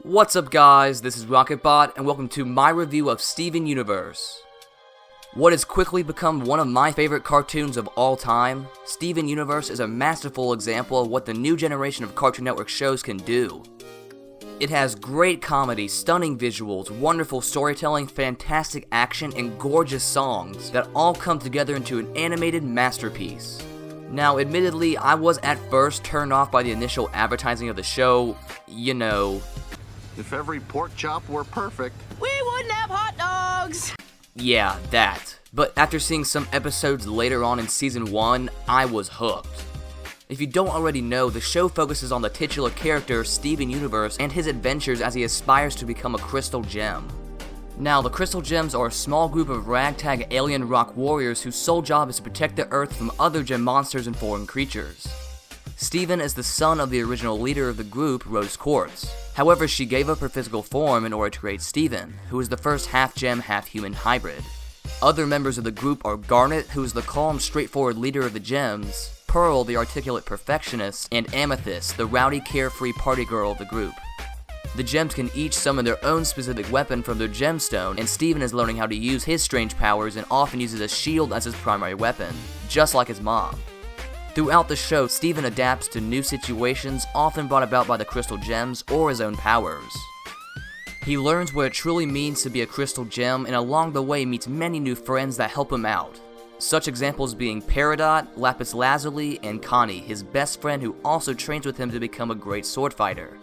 What's up guys, this is RocketBot, and welcome to my review of Steven Universe. What has quickly become one of my favorite cartoons of all time, Steven Universe is a masterful example of what the new generation of Cartoon Network shows can do. It has great comedy, stunning visuals, wonderful storytelling, fantastic action, and gorgeous songs that all come together into an animated masterpiece. Now, admittedly, I was at first turned off by the initial advertising of the show, you know. If every pork chop were perfect, we wouldn't have hot dogs! Yeah, that. But after seeing some episodes later on in Season 1, I was hooked. If you don't already know, the show focuses on the titular character, Steven Universe, and his adventures as he aspires to become a Crystal Gem. Now, the Crystal Gems are a small group of ragtag alien rock warriors whose sole job is to protect the Earth from other gem monsters and foreign creatures. Steven is the son of the original leader of the group, Rose Quartz. However, she gave up her physical form in order to create Steven, who is the first half-gem, half-human hybrid. Other members of the group are Garnet, who is the calm, straightforward leader of the Gems, Pearl, the articulate perfectionist, and Amethyst, the rowdy, carefree party girl of the group. The Gems can each summon their own specific weapon from their gemstone, and Steven is learning how to use his strange powers and often uses a shield as his primary weapon, just like his mom. Throughout the show, Steven adapts to new situations often brought about by the Crystal Gems or his own powers. He learns what it truly means to be a Crystal Gem, and along the way meets many new friends that help him out. Such examples being Peridot, Lapis Lazuli, and Connie, his best friend who also trains with him to become a great sword fighter.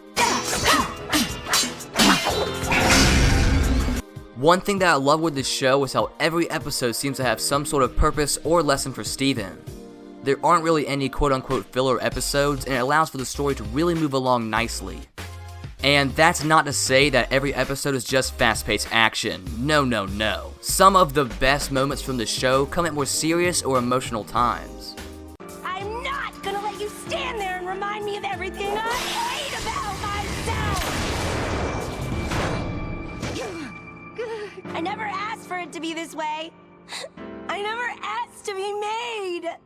One thing that I love with this show is how every episode seems to have some sort of purpose or lesson for Steven. There aren't really any quote-unquote filler episodes, and it allows for the story to really move along nicely. And that's not to say that every episode is just fast-paced action. No. Some of the best moments from the show come at more serious or emotional times. I'm not gonna let you stand there and remind me of everything I hate about myself! I never asked for it to be this way. I never asked to be made.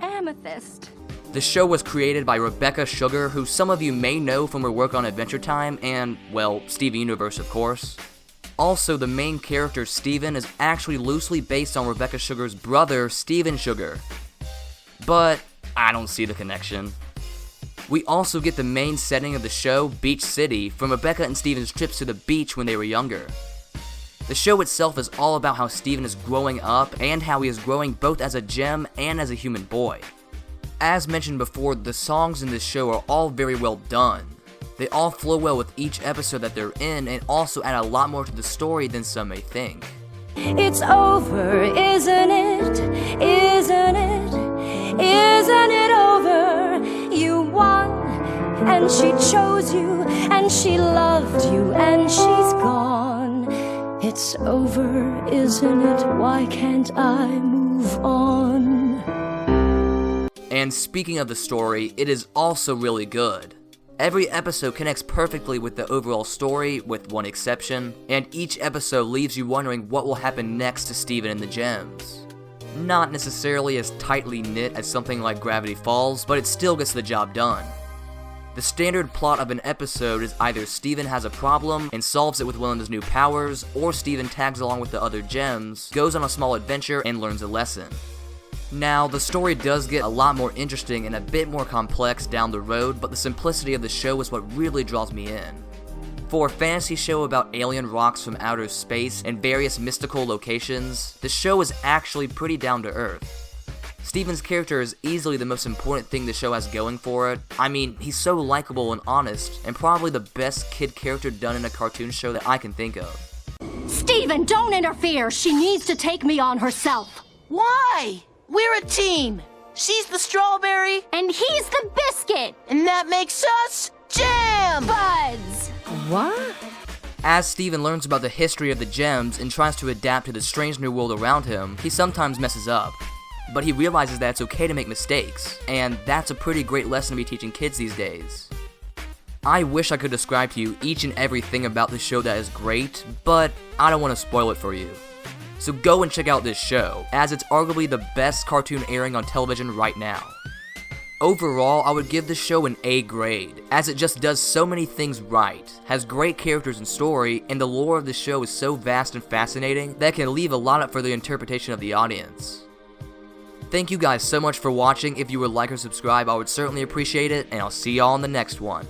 Amethyst. The show was created by Rebecca Sugar, who some of you may know from her work on Adventure Time and, well, Steven Universe of course. Also, the main character, Steven, is actually loosely based on Rebecca Sugar's brother, Steven Sugar. But I don't see the connection. We also get the main setting of the show, Beach City, from Rebecca and Steven's trips to the beach when they were younger. The show itself is all about how Steven is growing up and how he is growing both as a gem and as a human boy. As mentioned before, the songs in this show are all very well done. They all flow well with each episode that they're in and also add a lot more to the story than some may think. It's over, isn't it? Isn't it? Isn't it over? You won, and she chose you, and she loved you, and she's gone. It's over, isn't it? Why can't I move on? And speaking of the story, it is also really good. Every episode connects perfectly with the overall story, with one exception, and each episode leaves you wondering what will happen next to Steven and the Gems. Not necessarily as tightly knit as something like Gravity Falls, but it still gets the job done. The standard plot of an episode is either Steven has a problem and solves it with one of his new powers, or Steven tags along with the other Gems, goes on a small adventure, and learns a lesson. Now, the story does get a lot more interesting and a bit more complex down the road, but the simplicity of the show is what really draws me in. For a fantasy show about alien rocks from outer space and various mystical locations, the show is actually pretty down to earth. Steven's character is easily the most important thing the show has going for it. I mean, he's so likable and honest, and probably the best kid character done in a cartoon show that I can think of. Steven, don't interfere! She needs to take me on herself! Why? We're a team. She's the strawberry, And he's the biscuit! and that makes us jam! Buds! What? As Steven learns about the history of the Gems and tries to adapt to the strange new world around him, he sometimes messes up. But he realizes that it's okay to make mistakes, and that's a pretty great lesson to be teaching kids these days. I wish I could describe to you each and everything about this show that is great, but I don't want to spoil it for you. So go and check out this show, as it's arguably the best cartoon airing on television right now. Overall, I would give the show an A grade, as it just does so many things right, has great characters and story, and the lore of the show is so vast and fascinating that it can leave a lot up for the interpretation of the audience. Thank you guys so much for watching. If you would like or subscribe, I would certainly appreciate it, and I'll see y'all in the next one.